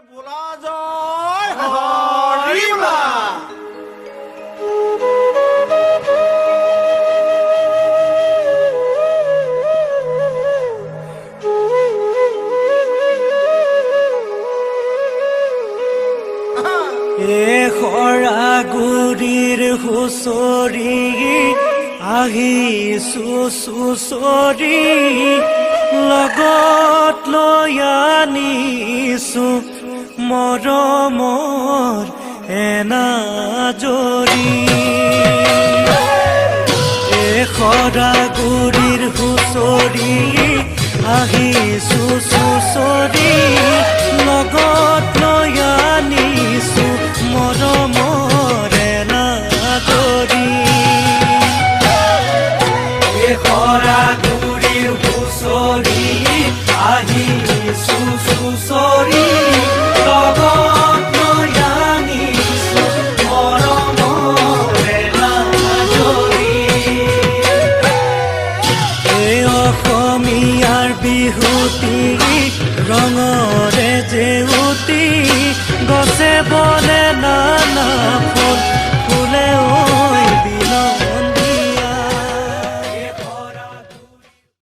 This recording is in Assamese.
ভোলা জয় হৰিমা খৰা গুৰিৰ হুঁচৰি আহিছো চুচৰি লগত লৈ আনিছো মৰমৰ এনাজৰি খৰা গুৰিৰ হুঁচৰি আহিছো চুচৰি লগত লৈ আনিছো মৰমৰ এনাজৰি খৰা গুৰিৰ হুঁচৰি আহিছো চুচৰি লগত লৈ আনিছো মৰমৰ এনাজৰি অসমীয়াৰ বিহুতি ৰঙৰে জেউতি গছে